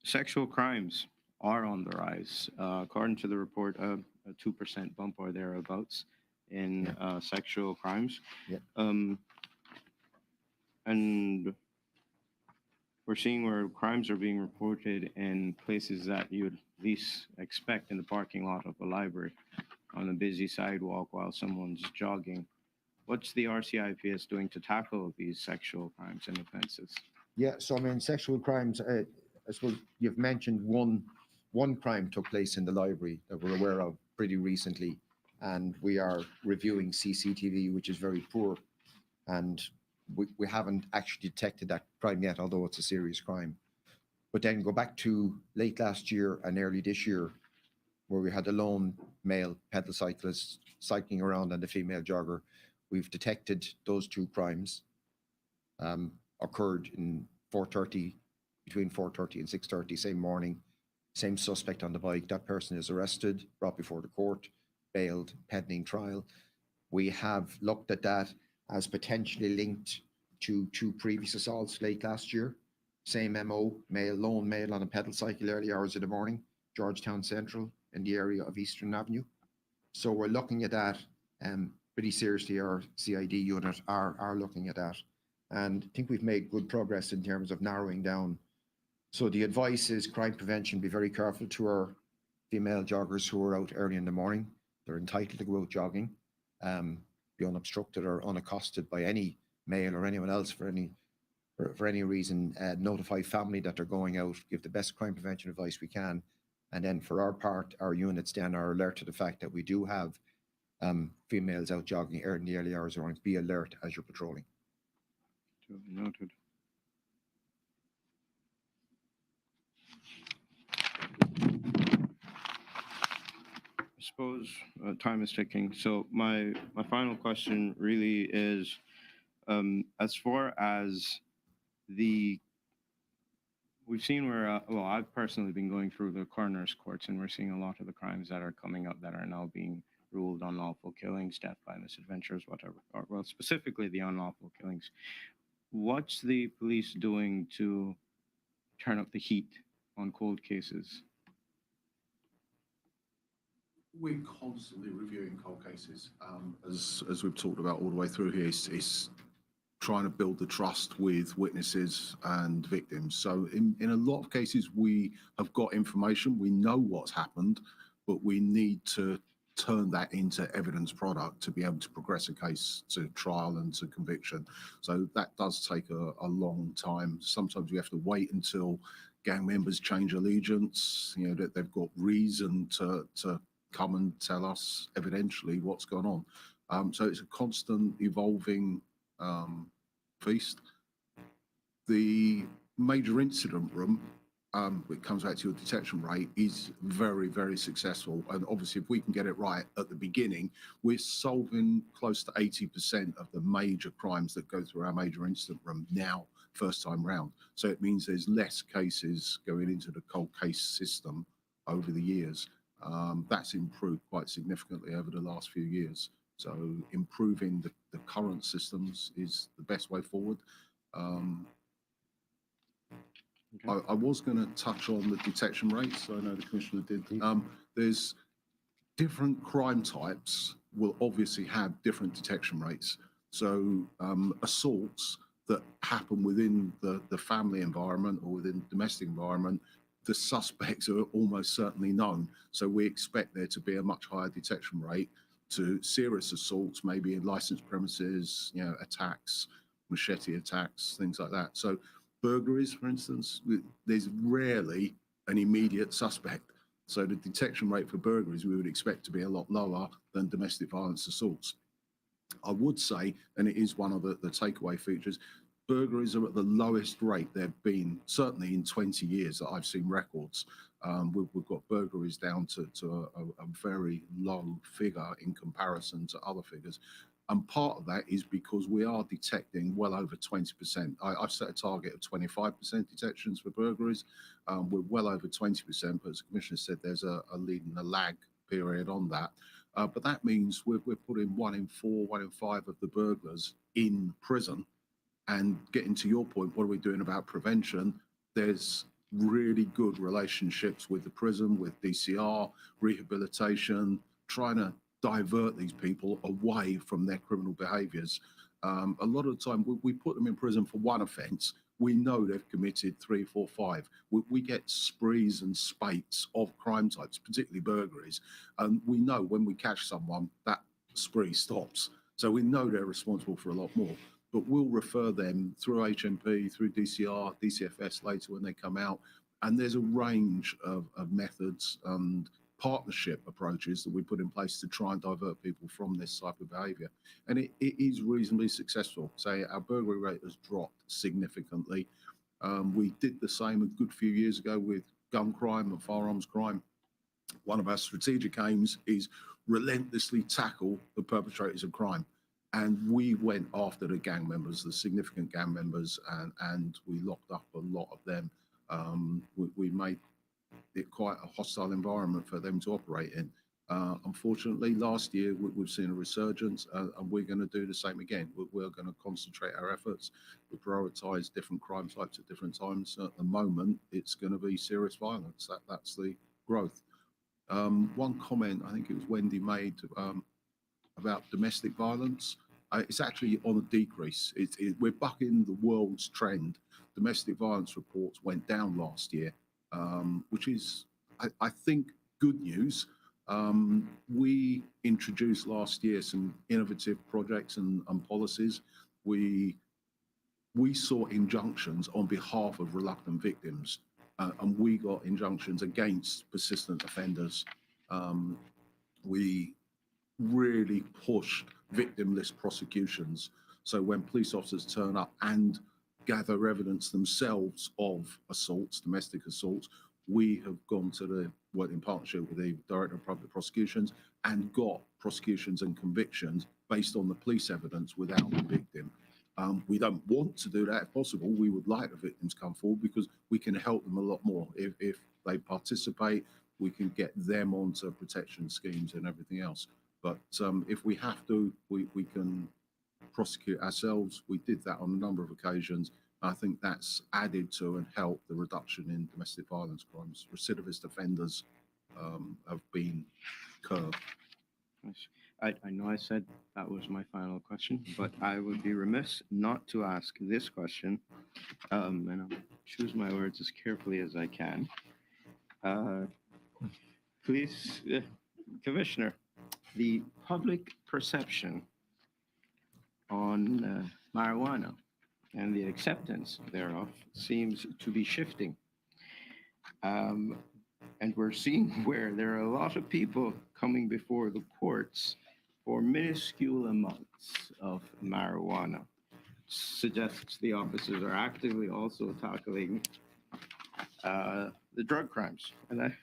[SPEAKER 5] Sexual crimes are on the rise. According to the report, a 2% bump or thereabouts in sexual crimes.
[SPEAKER 1] Yeah.
[SPEAKER 5] And we're seeing where crimes are being reported in places that you'd least expect, in the parking lot of a library, on a busy sidewalk while someone's jogging. What's the RCIPS doing to tackle these sexual crimes and offenses?
[SPEAKER 1] Yeah, so I mean, sexual crimes, I suppose you've mentioned one crime took place in the library that we're aware of pretty recently, and we are reviewing CCTV, which is very poor, and we haven't actually detected that crime yet, although it's a serious crime. But then go back to late last year and early this year, where we had a lone male pedal cyclist cycling around and a female jogger. We've detected those 2 crimes occurred in 4:30, between 4:30 and 6:30, same morning, same suspect on the bike. That person is arrested, brought before the court, bailed, pending trial. We have looked at that as potentially linked to 2 previous assaults late last year. Same MO, lone male on a pedal cycle early hours of the morning, Georgetown Central in the area of Eastern Avenue. So we're looking at that pretty seriously. Our CID unit are looking at that. And I think we've made good progress in terms of narrowing down. So the advice is crime prevention, be very careful to our female joggers who are out early in the morning. They're entitled to go out jogging, be unobstructed or unaccosted by any male or anyone else for any reason. Notify family that they're going out, give the best crime prevention advice we can. And then for our part, our units then are alert to the fact that we do have females out jogging in the early hours of the morning. Be alert as you're patrolling.
[SPEAKER 5] Noted. I suppose time is ticking. So my final question really is, as far as we've seen where, well, I've personally been going through the coroner's courts, and we're seeing a lot of the crimes that are coming up that are now being ruled unlawful killings, death by misadventures, whatever, or well, specifically the unlawful killings. What's the police doing to turn up the heat on cold cases?
[SPEAKER 7] We're constantly reviewing cold cases. As we've talked about all the way through here, it's trying to build the trust with witnesses and victims. So in a lot of cases, we have got information, we know what's happened, but we need to turn that into evidence product to be able to progress a case to trial and to conviction. So that does take a long time. Sometimes we have to wait until gang members change allegiance, you know, that they've got reason to come and tell us evidentially what's gone on. So it's a constant evolving feast. The major incident room, it comes back to your detection rate, is very, very successful. And obviously, if we can get it right at the beginning, we're solving close to 80% of the major crimes that go through our major incident room now, first time round. So it means there's less cases going into the cold case system over the years. That's improved quite significantly over the last few years. So improving the current systems is the best way forward.
[SPEAKER 5] Okay.
[SPEAKER 7] I was going to touch on the detection rates. I know the Commissioner did. There's different crime types will obviously have different detection rates. So assaults that happen within the family environment or within the domestic environment, the suspects are almost certainly known. So we expect there to be a much higher detection rate to serious assaults, maybe in licensed premises, you know, attacks, machete attacks, things like that. So burglaries, for instance, there's rarely an immediate suspect. So the detection rate for burglaries we would expect to be a lot lower than domestic violence assaults. I would say, and it is one of the takeaway features, burglaries are at the lowest rate they've been, certainly in 20 years that I've seen records. We've got burglaries down to a very low figure in comparison to other figures. And part of that is because we are detecting well over 20%. I've set a target of 25% detections for burglaries. We're well over 20%, but as the Commissioner said, there's a lead and a lag period on that. But that means we're putting 1 in 4, 1 in 5 of the burglars in prison. And getting to your point, what are we doing about prevention? There's really good relationships with the prison, with DCR, rehabilitation, trying to divert these people away from their criminal behaviours. A lot of the time, we put them in prison for one offence. We know they've committed 3, 4, 5. We get sprees and spates of crime types, particularly burglaries. And we know when we catch someone, that spree stops. So we know they're responsible for a lot more. But we'll refer them through HMP, through DCR, DCFS later when they come out. And there's a range of methods and partnership approaches that we put in place to try and divert people from this type of behaviour. And it is reasonably successful. Say our burglary rate has dropped significantly. We did the same a good few years ago with gun crime and firearms crime. one of our strategic aims is relentlessly tackle the perpetrators of crime. And we went after the gang members, the significant gang members, and we locked up a lot of them. We made it quite a hostile environment for them to operate in. Unfortunately, last year we've seen a resurgence, and we're going to do the same again. We're going to concentrate our efforts. We prioritise different crime types at different times. At the moment, it's going to be serious violence. That's the growth. One comment I think it was Wendy made about domestic violence. It's actually on a decrease. We're bucking the world's trend. Domestic violence reports went down last year, which is, I think, good news. We introduced last year some innovative projects and policies. We saw injunctions on behalf of reluctant victims, and we got injunctions against persistent offenders. We really pushed victimless prosecutions. So when police officers turn up and gather evidence themselves of assaults, domestic assaults, we have gone to work in partnership with the Director of Public Prosecutions and got prosecutions and convictions based on the police evidence without the victim. We don't want to do that if possible. We would like the victims to come forward because we can help them a lot more. If they participate, we can get them onto protection schemes and everything else. But if we have to, we can prosecute ourselves. We did that on a number of occasions. I think that's added to and helped the reduction in domestic violence crimes. Recidivist offenders have been curbed.
[SPEAKER 5] I know I said that was my final question, but I would be remiss not to ask this question, and I'll choose my words as carefully as I can. Please, Commissioner, the public perception on marijuana and the acceptance thereof seems to be shifting. And we're seeing where there are a lot of people coming before the courts for minuscule amounts of marijuana. Suggests the officers are actively also tackling the drug crimes. And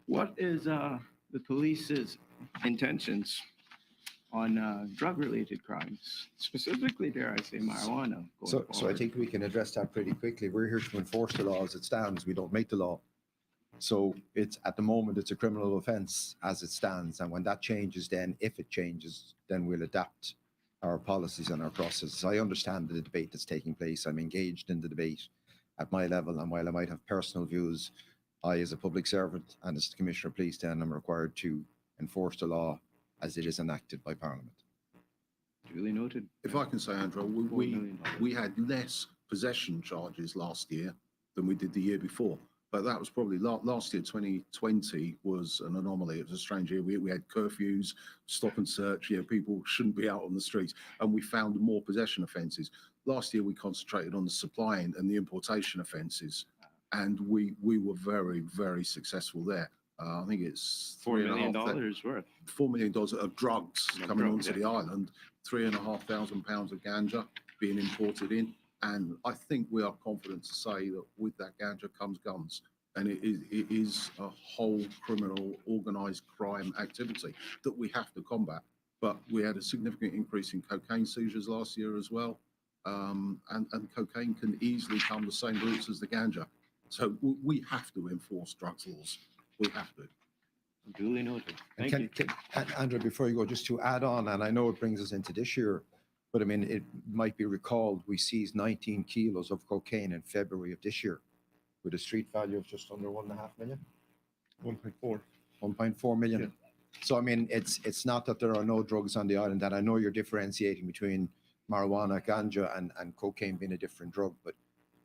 [SPEAKER 5] what is the police's intentions on drug-related crimes, specifically, dare I say, marijuana?
[SPEAKER 1] So I think we can address that pretty quickly. We're here to enforce the law as it stands. We don't make the law. So it's at the moment, it's a criminal offence as it stands. And when that changes, then if it changes, then we'll adapt our policies and our processes. I understand the debate that's taking place. I'm engaged in the debate at my level. And while I might have personal views, I, as a public servant and as the Commissioner of Police, then I'm required to enforce the law as it is enacted by Parliament.
[SPEAKER 5] Duly noted.
[SPEAKER 7] If I can say, Andrew, we had less possession charges last year than we did the year before. But that was probably last year, 2020 was an anomaly. It was a strange year. We had curfews, stop and search. People shouldn't be out on the streets. And we found more possession offences. Last year, we concentrated on the supplying and the importation offences. And we were very, very successful there. I think it's
[SPEAKER 5] $4 million worth.
[SPEAKER 7] $4 million of drugs coming onto the island, 3,500 pounds of ganja being imported in. And I think we are confident to say that with that ganja comes guns. And it is a whole criminal organised crime activity that we have to combat. But we had a significant increase in cocaine seizures last year as well. And cocaine can easily come the same routes as the ganja. So we have to enforce drugs laws. We have to.
[SPEAKER 5] Duly noted. Thank you.
[SPEAKER 1] Andrew, before you go, just to add on, and I know it brings us into this year, but I mean, it might be recalled, we seized 19 kilos of cocaine in February of this year with a street value of just under 1.5 million.
[SPEAKER 6] 1.4.
[SPEAKER 1] 1.4 million.
[SPEAKER 6] Yeah.
[SPEAKER 1] So, I mean, it's not that there are no drugs on the island, and I know you're differentiating between marijuana, ganja, and cocaine being a different drug, but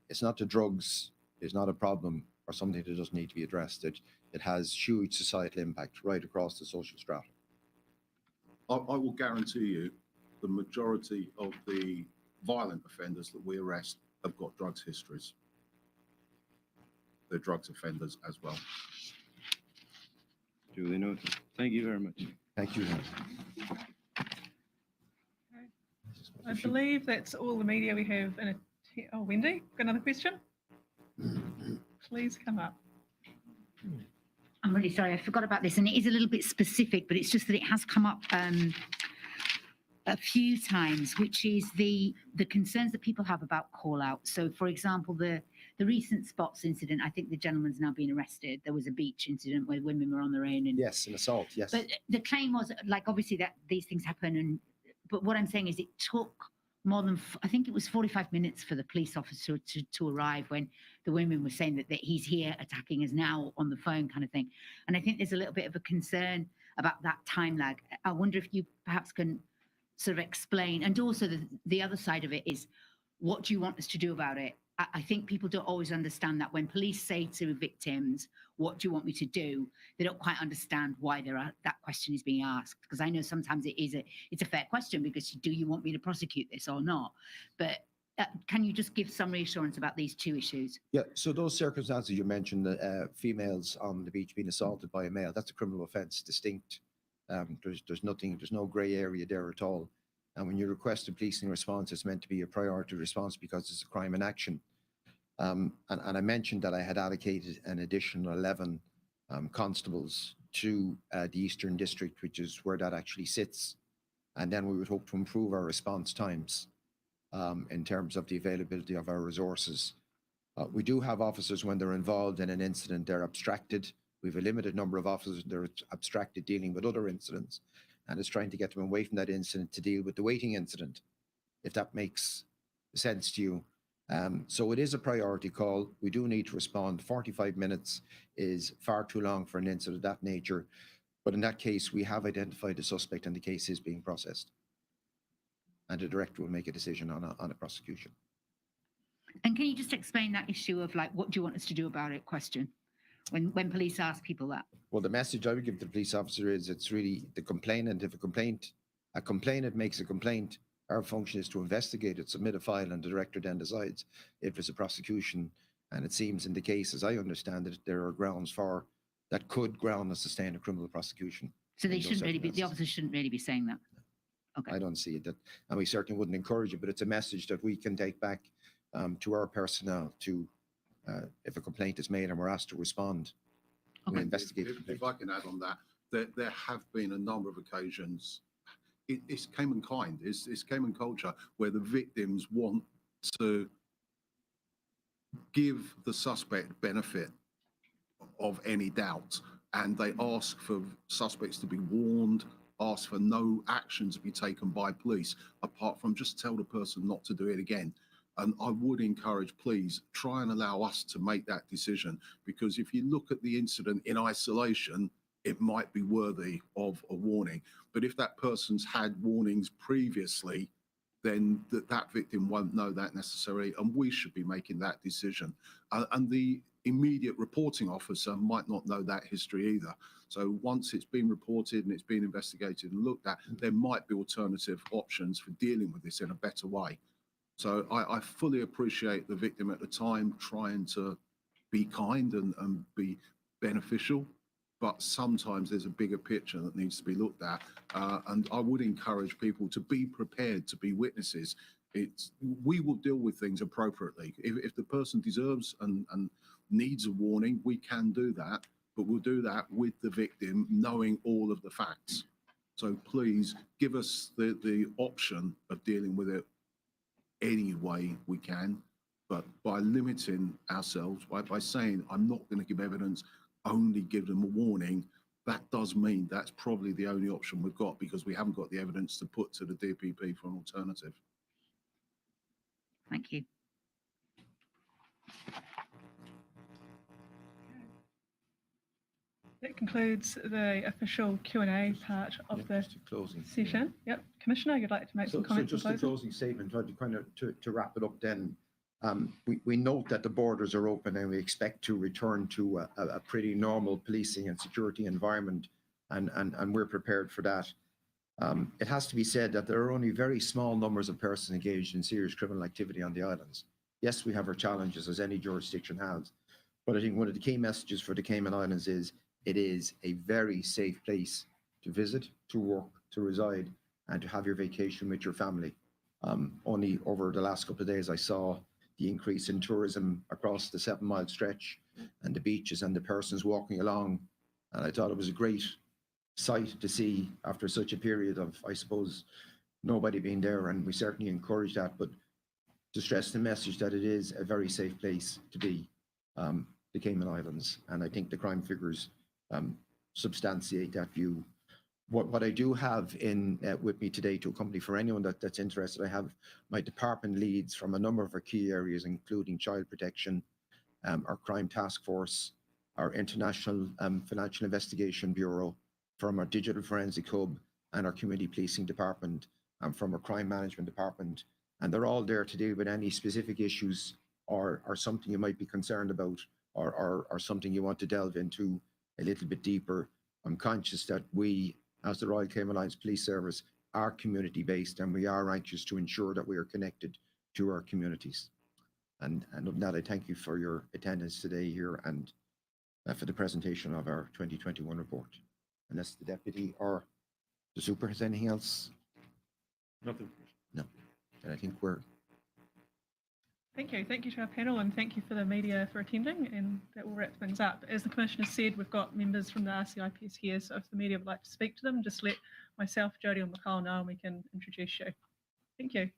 [SPEAKER 1] it's not the drugs is not a problem or something that doesn't need to be addressed. It has huge societal impact right across the social strata.
[SPEAKER 7] I will guarantee you the majority of the violent offenders that we arrest have got drugs histories. They're drugs offenders as well.
[SPEAKER 5] Duly noted. Thank you very much.
[SPEAKER 1] Thank you.
[SPEAKER 2] I believe that's all the media we have in a. Oh, Wendy, got another question? Please come up.
[SPEAKER 3] I'm really sorry, I forgot about this, and it is a little bit specific, but it's just that it has come up a few times, which is the concerns that people have about call out. So, for example, the recent Spots incident, I think the gentleman's now been arrested. There was a beach incident where women were on their own. And,
[SPEAKER 1] Yes, an assault, yes.
[SPEAKER 3] but the claim was, like, obviously that these things happen, but what I'm saying is it took more than, I think it was 45 minutes for the police officer to arrive when the women were saying that he's here attacking us now on the phone kind of thing. And I think there's a little bit of a concern about that time lag. I wonder if you perhaps can sort of explain, and also the other side of it is, what do you want us to do about it? I think people don't always understand that when police say to victims, what do you want me to do? They don't quite understand why that question is being asked. Because I know sometimes it's a fair question, because do you want me to prosecute this or not? But can you just give some reassurance about these two issues?
[SPEAKER 1] Yeah, so those circumstances you mentioned, females on the beach being assaulted by a male, that's a criminal offence, distinct. There's no grey area there at all. And when you request a policing response, it's meant to be a priority response because it's a crime in action. And I mentioned that I had allocated an additional 11 constables to the Eastern District, which is where that actually sits. And then we would hope to improve our response times in terms of the availability of our resources. We do have officers, when they're involved in an incident, they're abstracted. We have a limited number of officers that are abstracted dealing with other incidents, and it's trying to get them away from that incident to deal with the waiting incident, if that makes sense to you. So it is a priority call. We do need to respond. 45 minutes is far too long for an incident of that nature. But in that case, we have identified the suspect and the case is being processed. And the director will make a decision on a prosecution.
[SPEAKER 3] And can you just explain that issue of, like, what do you want us to do about it question? When police ask people that?
[SPEAKER 1] Well, the message I would give the police officer is it's really the complainant. If a complainant makes a complaint, our function is to investigate it, submit a file, and the director then decides if there's a prosecution. And it seems in the case, as I understand it, there are grounds for that could ground and sustain a criminal prosecution.
[SPEAKER 3] So they shouldn't really be, the officers shouldn't really be saying that. Okay.
[SPEAKER 1] I don't see it, and we certainly wouldn't encourage it, but it's a message that we can take back to our personnel to, if a complaint is made and we're asked to respond, we investigate.
[SPEAKER 7] If I can add on that, there have been a number of occasions. It's Cayman kind. It's Cayman culture where the victims want to give the suspect benefit of any doubt, and they ask for suspects to be warned, ask for no action to be taken by police, apart from just tell the person not to do it again. And I would encourage, please try and allow us to make that decision, because if you look at the incident in isolation, it might be worthy of a warning. But if that person's had warnings previously, then that victim won't know that necessarily, and we should be making that decision. And the immediate reporting officer might not know that history either. So once it's been reported and it's been investigated and looked at, there might be alternative options for dealing with this in a better way. So I fully appreciate the victim at the time trying to be kind and be beneficial, but sometimes there's a bigger picture that needs to be looked at. And I would encourage people to be prepared to be witnesses. We will deal with things appropriately. If the person deserves and needs a warning, we can do that, but we'll do that with the victim knowing all of the facts. So please give us the option of dealing with it any way we can, but by limiting ourselves, by saying, I'm not going to give evidence, only give them a warning, that does mean that's probably the only option we've got, because we haven't got the evidence to put to the DPP for an alternative.
[SPEAKER 3] Thank you.
[SPEAKER 2] It concludes the official Q&A part of the
[SPEAKER 1] closing
[SPEAKER 2] session. Yep. Commissioner, you'd like to make some comments?
[SPEAKER 1] So just a closing statement, to wrap it up then. We note that the borders are open and we expect to return to a pretty normal policing and security environment, and we're prepared for that. It has to be said that there are only very small numbers of persons engaged in serious criminal activity on the islands. Yes, we have our challenges, as any jurisdiction has, but I think one of the key messages for the Cayman Islands is it is a very safe place to visit, to work, to reside, and to have your vacation with your family. Only over the last couple of days, I saw the increase in tourism across the 7-mile stretch and the beaches and the persons walking along And I thought it was a great sight to see after such a period of, I suppose, nobody being there, and we certainly encourage that, but to stress the message that it is a very safe place to be, the Cayman Islands. And I think the crime figures substantiate that view. What I do have in with me today to accompany for anyone that's interested, I have my department leads from a number of our key areas, including child protection, our crime task force, our International Financial Investigation Bureau, from our Digital Forensic Hub, and our Community Policing Department, and from our Crime Management Department. And they're all there to deal with any specific issues or something you might be concerned about, or something you want to delve into a little bit deeper. I'm conscious that we, as the Royal Cayman Islands Police Service, are community-based, and we are anxious to ensure that we are connected to our communities. And of that, I thank you for your attendance today here and for the presentation of our 2021 report. Unless the deputy or the super has anything else?
[SPEAKER 6] Nothing.
[SPEAKER 1] No. And I think we're...
[SPEAKER 2] Thank you. Thank you to our panel, and thank you for the media for attending, and that will wrap things up. As the Commissioner said, we've got members from the RCIPS here, so if the media would like to speak to them, just let myself, Jodie or Mikhail know and we can introduce you. Thank you.